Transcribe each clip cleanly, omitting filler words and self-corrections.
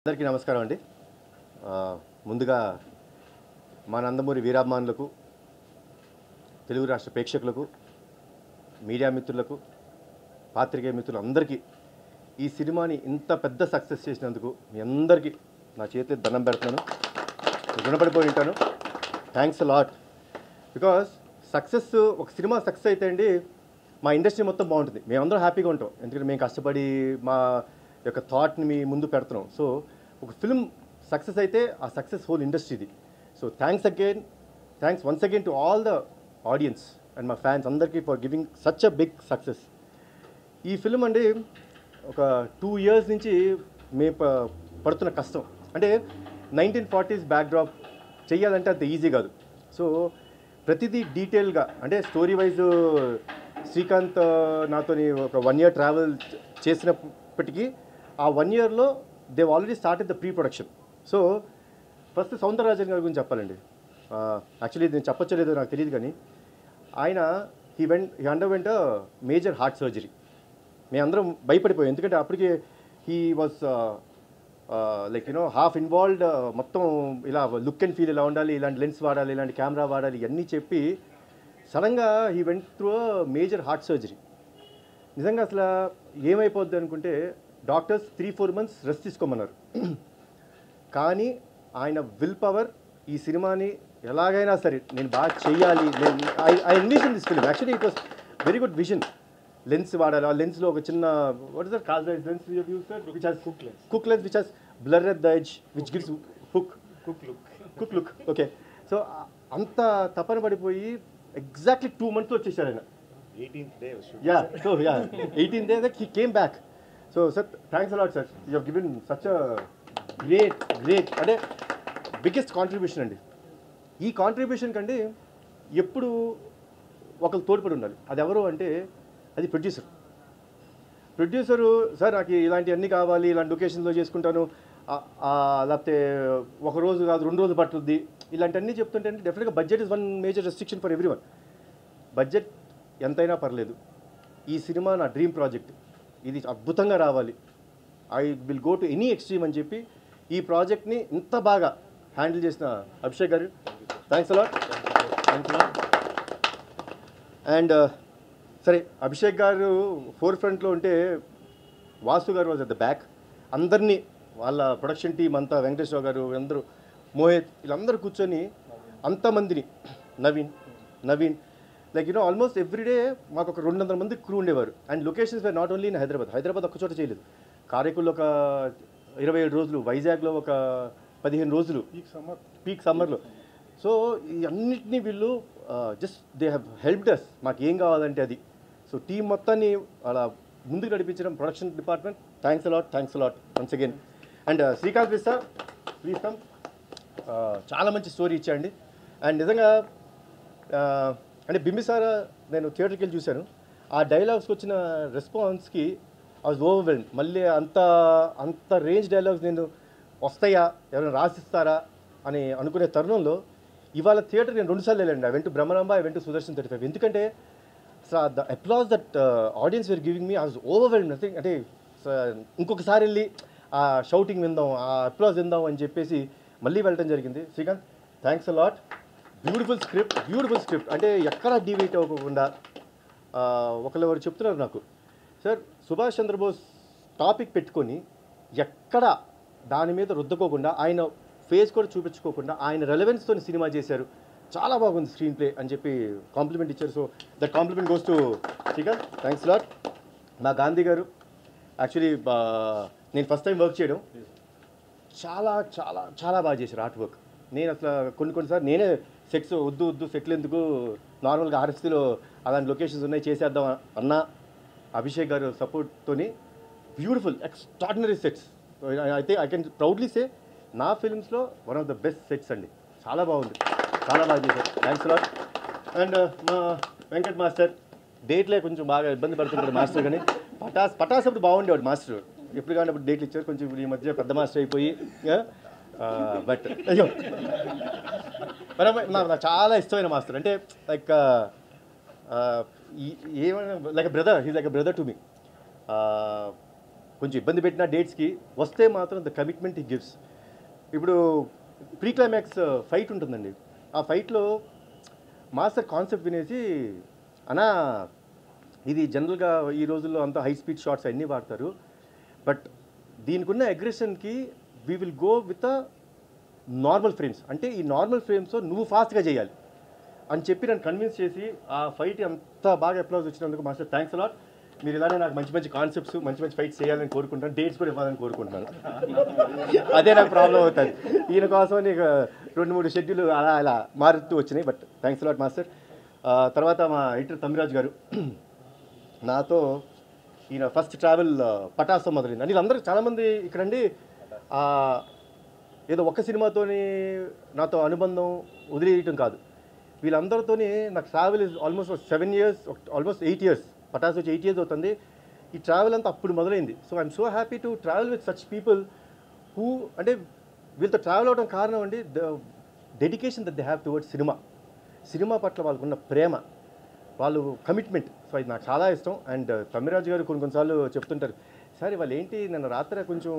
అందరికీ నమస్కారం అండి. ముందుగా మా నందమూరి వీరాభిమానులకు, తెలుగు రాష్ట్ర ప్రేక్షకులకు, మీడియా మిత్రులకు, పాత్రికేయ మిత్రులందరికీ ఈ సినిమాని ఇంత పెద్ద సక్సెస్ చేసినందుకు మీ అందరికీ నా చేతిలో దండం పెడుతున్నాను. రుణపడిపోయి ఉంటాను. Thanks a lot. Because success, ఒక సినిమా సక్సెస్ అయితే అండి మా ఇండస్ట్రీ మొత్తం బాగుంటుంది. మేమందరం హ్యాపీగా ఉంటాం. ఎందుకంటే మేము కష్టపడి మా యొక్క థాట్ని మీ ముందు పెడుతున్నాం. సో ఒక ఫిల్మ్ సక్సెస్ అయితే ఆ సక్సెస్ హోల్ ఇండస్ట్రీది. So thanks once again to all the audience and మా ఫ్యాన్స్ అందరికీ for giving such a big success. ఈ ఫిల్మ్ అండి ఒక 2 years నుంచి మేము పడుతున్న కష్టం. అంటే 1940s బ్యాక్డ్రాప్ చెయ్యాలంటే అంత ఈజీ కాదు. సో ప్రతిదీ డీటెయిల్గా, అంటే స్టోరీ వైజ్ శ్రీకాంత్ నాతో ఒక 1 year ట్రావెల్ చేసినప్పటికీ ఆ 1 yearలో they already started the pre production. So first Soundararajan గారి గురించి చెప్పాలండి. యాక్చువల్లీ నేను చెప్పచ్చలేదో నాకు తెలియదు, కానీ ఆయన he underwent major heart surgery. మేమందరం భయపడిపోయాం. ఎందుకంటే అప్పటికి he was like half involved. మొత్తం ఇలా లుక్ అండ్ ఫీల్ ఇలా ఉండాలి, ఇలాంటి లెన్స్ వాడాలి, ఇలాంటి కెమెరా వాడాలి, ఇవన్నీ చెప్పి సడన్గా he went through major heart surgery. నిజంగా అసలు ఏమైపోద్ది అనుకుంటే డాక్టర్స్ 3-4 months రెస్ట్ తీసుకోమన్నారు. కానీ ఆయన విల్ పవర్ ఈ సినిమాని ఎలాగైనా సరే నేను బాగా చెయ్యాలి. I envision this film. Actually it was very good vision. Lens వాడాలి. ఆ లెన్స్లో ఒక చిన్న what is that call the lens you use sir, which has cook lens which has blur at the edge which gives cook look. Okay, so అంత తపన పడిపోయి exactly 2 months వచ్చేసారు ఆయన. 18th day. Yeah, so yeah, 18th day that he came back. So sir, thanks a lot sir. You have given such a great అంటే biggest contribution అండి. ఈ contribution కంటే ఎప్పుడు ఒకరు తోడ్పడి ఉండాలి. అది ఎవరు అంటే అది ప్రొడ్యూసరు. సార్ నాకు ఇలాంటివన్నీ కావాలి, ఇలాంటి లొకేషన్లో చేసుకుంటాను, లేకపోతే ఒక రోజు కాదు 2 రోజులు పట్టుద్ది, ఇలాంటివన్నీ చెప్తుంటే డెఫినెట్గా budget is one major restriction for everyone. Budget ఎంతైనా పర్లేదు. ఈ సినిమా నా డ్రీమ్ ప్రాజెక్ట్, ఇది అద్భుతంగా రావాలి, I will go to any extreme అని చెప్పి ఈ ప్రాజెక్ట్ని ఇంత బాగా హ్యాండిల్ చేసిన అభిషేక్ గారు, థ్యాంక్స్ అలాట్. అండ్ సరే, అభిషేక్ గారు ఫోర్ ఫ్రంట్లో ఉంటే వాసు గారు వాజ్ అట్ ద బ్యాక్. అందరినీ వాళ్ళ ప్రొడక్షన్ టీం అంతా, వెంకటేశ్వర గారు అందరూ, మోహిత్, వీళ్ళందరూ కూర్చొని అంతమందిని, నవీన్ లైక్ ఆల్మోస్ట్ ఎవ్రీడే మాకు ఒక 200 మంది క్రూ ఉండేవారు. And locations were not only in Hyderabad ఒక్క చోట చేయలేదు. కారైకుల్లో ఒక 27 రోజులు, వైజాగ్లో ఒక 15 రోజులు, పీక్ సమ్మర్లో. సో ఈ అన్నిటినీ వీళ్ళు just they have helped us. మాకు ఏం కావాలంటే అది. సో టీం మొత్తాన్ని అలా ముందుకు నడిపించడం production department, thanks a lot once again. And Srikanth Vista, please come. చాలా మంచి స్టోరీ ఇచ్చాండి. అండ్ నిజంగా అంటే బింబిసార నేను థియేటర్కి వెళ్ళి చూశాను. ఆ డైలాగ్స్కి వచ్చిన రెస్పాన్స్కి ఐ వాజ్ ఓవర్వెల్మ్డ్. మళ్ళీ అంత రేంజ్ డైలాగ్స్ నేను వస్తాయా, ఎవరైనా రాసిస్తారా అని అనుకునే తరుణంలో ఇవాళ థియేటర్ నేను 2 సార్లు వెళ్ళండి. I went to Brahmaramba, I went to Sudarshan 35. ఎందుకంటే the applause that audience were giving me, I was overwhelmed. Nothing అంటే ఇంకొకసారి వెళ్ళి ఆ షౌటింగ్ విందాం, ఆ అప్లాజ్ విందాం అని చెప్పేసి మళ్ళీ వెళ్ళడం జరిగింది. Srikanth, thanks a lot. Beautiful script అంటే ఎక్కడా డివేట్ అవ్వకుండా. ఒకరు చెప్తున్నారు నాకు, సార్ సుభాష్ చంద్రబోస్ టాపిక్ పెట్టుకొని ఎక్కడ దాని మీద రుద్దకోకుండా, ఆయన ఫేస్ కూడా చూపించుకోకుండా ఆయన రెలవెన్స్తో సినిమా చేశారు, చాలా బాగుంది స్క్రీన్ ప్లే అని చెప్పి కాంప్లిమెంట్ ఇచ్చారు. So that complement goes to Srikanth, thanks lot. మా గాంధీ గారు, యాక్చువల్లీ నేను ఫస్ట్ టైం వర్క్ చేయడం, చాలా చాలా చాలా బాగా చేశారు ఆర్ట్ వర్క్. నేను అసలు కొన్నిసార్లు నేనే సెట్స్ వద్దు సెట్లు ఎందుకు, నార్మల్గా ఆర్ఎస్సీలో అలాంటి లొకేషన్స్ ఉన్నాయి చేసేద్దాం అన్నా, అభిషేక్ గారు సపోర్ట్తోని బ్యూటిఫుల్ ఎక్స్ట్రాడినరీ సెట్స్. అయితే ఐ కెన్ ప్రౌడ్లీ సే నా ఫిల్మ్స్లో one of the best sets అండి. చాలా బాగుంది, చాలా బాగా చేశారు. Thanks lot. అండ్ మా వెంకట్ మాస్టర్ డేట్లే కొంచెం బాగా ఇబ్బంది పడుతుంటాడు మాస్టర్, కానీ పటాస్ అప్పుడు బాగుండేవాడు మాస్టర్. ఎప్పుడు కానీ అప్పుడు డేట్లు ఇచ్చారు. కొంచెం ఈ మధ్య పెద్ద మాస్టర్ అయిపోయి, బట్ అయ్యో నాకు చాలా ఇష్టమైన మాస్టర్. అంటే లైక్ ఏమైనా like brother, he's like brother to me. కొంచెం ఇబ్బంది పెట్టిన డేట్స్కి వస్తే మాత్రం ద కమిట్మెంట్ హీ గివ్స్. ఇప్పుడు ప్రీ క్లైమాక్స్ ఫైట్ ఉంటుందండి. ఆ ఫైట్లో మాస్టర్ కాన్సెప్ట్ వినేసి అన్నా ఇది జనరల్గా ఈ రోజుల్లో అంతా హై స్పీడ్ షాట్స్ అన్నీ వాడతారు, బట్ దీనికి ఉన్న అగ్రెషన్కి we will go with a normal frames, అంటే ఈ నార్మల్ ఫ్రేమ్స్ నువ్వు ఫాస్ట్గా చేయాలి అని చెప్పి నన్ను కన్విన్స్ చేసి ఆ ఫైట్ అంత బాగా అప్లాజ్ వచ్చినందుకు మాస్టర్ థ్యాంక్స్ అలాట్. మీరు ఇలానే నాకు మంచి మంచి కాన్సెప్ట్స్ మంచి మంచి ఫైట్స్ చేయాలని కోరుకుంటాను, డేట్స్ కూడా ఇవ్వాలని కోరుకుంటున్నాను. అదే నాకు ప్రాబ్లం అవుతుంది. ఈయన కోసం నీకు 2-3 షెడ్యూల్ అలా అలా మారుతూ వచ్చినాయి, బట్ థ్యాంక్స్ అలాట్ మాస్టర్. తర్వాత మా ఎడిటర్ తమ్మిరాజు గారు నాతో ఈయన ఫస్ట్ ట్రావెల్ పటాసం మొదలైంది అని వీళ్ళందరూ చాలామంది ఇక్కడండి ఏదో ఒక్క సినిమాతోని నాతో అనుబంధం వదిలేయటం కాదు, వీళ్ళందరితోని నాకు travel is almost 7 years, almost 8 years. Pataas వచ్చి 8 years అవుతుంది. ఈ ట్రావెల్ అంతా అప్పుడు మొదలైంది. So I'm so happy to travel with such people who, అంటే వీళ్ళతో ట్రావెల్ అవడం కారణం అండి the dedication that they have towards cinema పట్ల వాళ్ళకున్న ప్రేమ, వాళ్ళు కమిట్మెంట్. సో ఇది నాకు చాలా ఇష్టం. అండ్ తమ్మిరాజు గారు కొన్నిసార్లు చెప్తుంటారు, సార్ వాళ్ళు ఏంటి నిన్న రాత్రి కొంచెం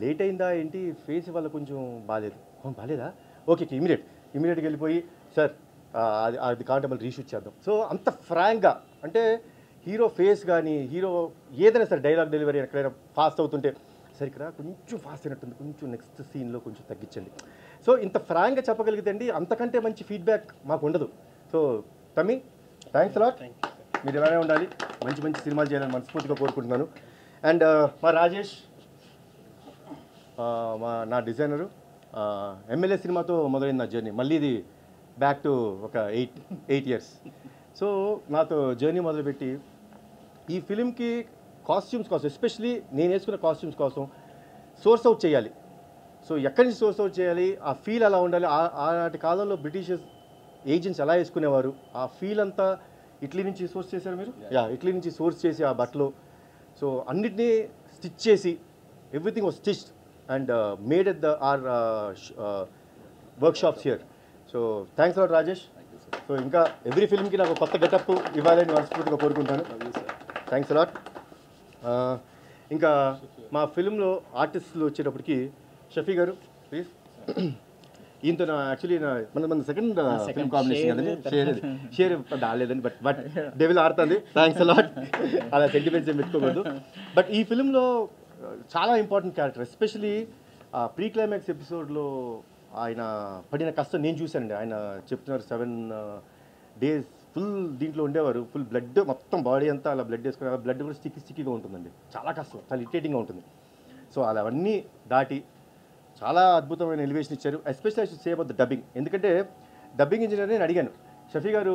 లేట్ అయిందా ఏంటి, ఫేస్ వల్ల కొంచెం బాగాలేదు. బాగాలేదా, ఓకే ఇమీడియట్గా వెళ్ళిపోయి సార్ అది కాంటే మళ్ళీ రీషూట్ చేద్దాం. సో అంత ఫ్రాంక్గా, అంటే హీరో ఫేస్ కానీ హీరో ఏదైనా సరే డైలాగ్ డెలివరీ ఎక్కడైనా ఫాస్ట్ అవుతుంటే సరే ఇక్కడ కొంచెం ఫాస్ట్ అయినట్టుంది, కొంచెం నెక్స్ట్ సీన్లో కొంచెం తగ్గించండి. సో ఇంత ఫ్రాంక్గా చెప్పగలిగితే అండి అంతకంటే మంచి ఫీడ్బ్యాక్ మాకు ఉండదు. సో తమ్మి థ్యాంక్స్ అలాట్, మీరు ఇలానే ఉండాలి, మంచి మంచి సినిమాలు చేయాలని మనస్ఫూర్తిగా కోరుకుంటున్నాను. అండ్ మా రాజేష్ నా డిజైనరు, ఎమ్మెల్యే సినిమాతో మొదలైంది నా జర్నీ, మళ్ళీ ఇది బ్యాక్ టు ఒక 8 years. సో నాతో జర్నీ మొదలుపెట్టి ఈ ఫిలింకి కాస్ట్యూమ్స్ కోసం, ఎస్పెషలీ నేను వేసుకున్న కాస్ట్యూమ్స్ కోసం సోర్స్ అవుట్ చేయాలి. సో ఎక్కడి నుంచి సోర్స్ అవుట్ చేయాలి, ఆ ఫీల్ అలా ఉండాలి. ఆనాటి కాలంలో బ్రిటిషర్స్ ఏజెంట్స్ ఎలా వేసుకునేవారు, ఆ ఫీల్ అంతా ఇటలీ నుంచి సోర్స్ చేశారు మీరు, ఇటలీ నుంచి సోర్స్ చేసి ఆ బట్టలు, సో అన్నిటినీ స్టిచ్ చేసి everything was stitched and made at the our workshops here. So thanks a lot Rajesh. So ఇంకా ఎవ్రీ ఫిల్మ్కి నాకు కొత్త గెటప్ ఇవ్వాలని మనస్ఫూర్తిగా కోరుకుంటాను. Thanks a lot. ఇంకా మా ఫిల్మ్లో ఆర్టిస్టులు వచ్చేటప్పటికి షఫీ గారు ప్లీజ్. ఈయనతో యాక్చువల్లీ మన సెకండ్ ఫిల్మ్ కాంబినేషన్ కదండి, షేర్ రాలేదండి, బట్ డెవిల్ ఆడుతుంది. Thanks a lot. అలా సెంటిమెంట్స్ ఏం పెట్టుకోకూడదు. బట్ ఈ ఫిల్మ్లో చాలా important character, especially pre climax ఎపిసోడ్లో ఆయన పడిన కష్టం నేను చూశానండి. ఆయన చెప్తున్నారు 7 days ఫుల్ దీంట్లో ఉండేవారు, ఫుల్ బ్లడ్ మొత్తం బాడీ అంతా అలా బ్లడ్ వేసుకుని, బ్లడ్ కూడా స్టిక్కీగా ఉంటుందండి, చాలా కష్టం, చాలా ఇరిటేటింగ్గా ఉంటుంది. సో అలా అవన్నీ దాటి చాలా అద్భుతమైన ఎలివేషన్ ఇచ్చారు. Especially I should say about the dubbing, ఎందుకంటే డబ్బింగ్ ఇంజనీర్ని నేను అడిగాను, షఫీ గారు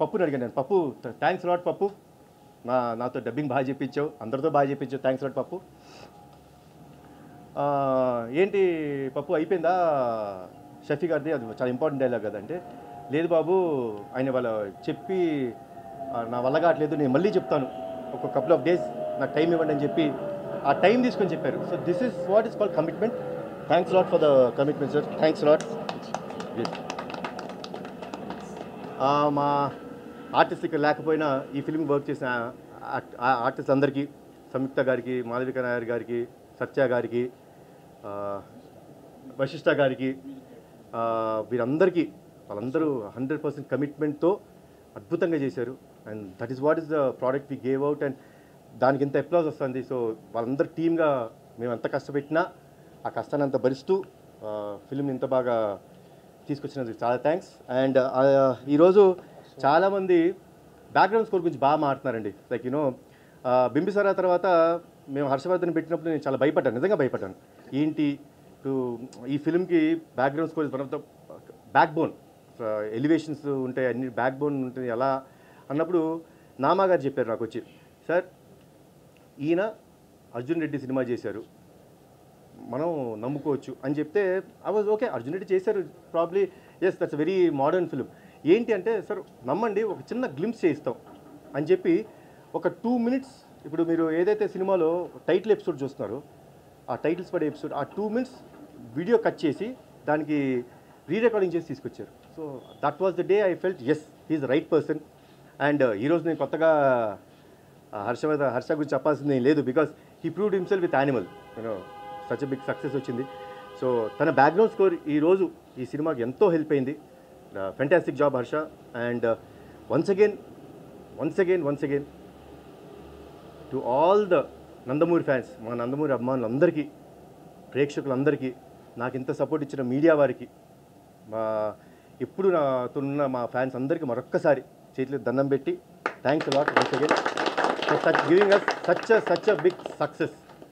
పప్పుని అడిగాను నేను, పప్పు థ్యాంక్స్ లాట్ పప్పు, నాతో డబ్బింగ్ బాగా చెప్పించావు, అందరితో బాగా చెప్పించావు, థ్యాంక్స్ లాట్ పప్పు. ఏంటి పప్పు అయిపోయిందా షఫీ గారిది, అది చాలా ఇంపార్టెంట్ డైలాగ్ కదంటే, లేదు బాబు ఆయన వాళ్ళ చెప్పి నా వల్ల కావట్లేదు, నేను మళ్ళీ చెప్తాను, ఒక couple of days నాకు టైం ఇవ్వండి అని చెప్పి ఆ టైం తీసుకొని చెప్పారు. So this is what is called commitment. Thanks lot for the commitment sir, thanks lot. మా ఆర్టిస్ట్ ఇక్కడ లేకపోయినా ఈ ఫిల్మ్ వర్క్ చేసిన ఆర్టిస్ట్ అందరికీ, సంయుక్త గారికి, మాధవిక నాయర్ గారికి, సత్య గారికి, వశిష్ఠ గారికి, వీరందరికీ, వాళ్ళందరూ 100% కమిట్మెంట్తో అద్భుతంగా చేశారు. And that is what is the product we gave out, and దానికి ఎంత అప్లాజ్ వస్తుంది. సో వాళ్ళందరూ టీమ్గా మేము ఎంత కష్టపెట్టినా ఆ కష్టాన్ని అంత భరిస్తూ ఫిల్మ్ని ఇంత బాగా తీసుకొచ్చినందుకు చాలా థ్యాంక్స్. అండ్ ఈరోజు చాలామంది బ్యాక్గ్రౌండ్ స్కోర్ గురించి బాగా మాట్లాడుతున్నారండి. లైక్ యూనో బింబిసారా తర్వాత మేము హర్షవర్ధన్ పెట్టినప్పుడు నేను చాలా భయపడ్డాను, నిజంగా భయపడ్డాను. ఏంటి ఈ ఫిల్మ్కి background score one of the backbone, elevations ఉంటాయి, అన్ని బ్యాక్ బోన్ ఉంటుంది ఎలా అన్నప్పుడు నామా గారు చెప్పారు నాకు వచ్చి, సార్ ఈయన అర్జున్ రెడ్డి సినిమా చేశారు, మనం నమ్ముకోవచ్చు అని చెప్తే I was okay, Arjun Reddy చేశారు probably, yes that's very modern film. ఏంటి అంటే సార్ నమ్మండి ఒక చిన్న గ్లింప్స్ చేయిస్తాం అని చెప్పి ఒక 2 minutes, ఇప్పుడు మీరు ఏదైతే సినిమాలో టైటిల్ ఎపిసోడ్ చూస్తున్నారో ఆ టైటిల్స్ పడే ఎపిసోడ్, ఆ 2 minutes వీడియో కట్ చేసి దానికి రీరికార్డింగ్ చేసి తీసుకొచ్చారు. So that was the day I felt as he's the right person. And ఈరోజు నేను కొత్తగా హర్ష గురించి చెప్పాల్సింది ఏం లేదు, because he proved himself with Animal, you know such a big success వచ్చింది. సో తన బ్యాక్గ్రౌండ్ స్కోర్ ఈరోజు ఈ సినిమాకి ఎంతో హెల్ప్ అయింది. Fantastic job Harsha. And once again to all the Nandamuri fans, మా నందమూరి అభిమానులందరికీ, ప్రేక్షకులందరికీ, నాకు ఇంత సపోర్ట్ ఇచ్చిన మీడియా వారికి, మా ఎప్పుడు నాతో ఉన్న మా ఫ్యాన్స్ అందరికీ మరొక్కసారి చేతులు దండం పెట్టి thanks a lot once again for giving us such a big success.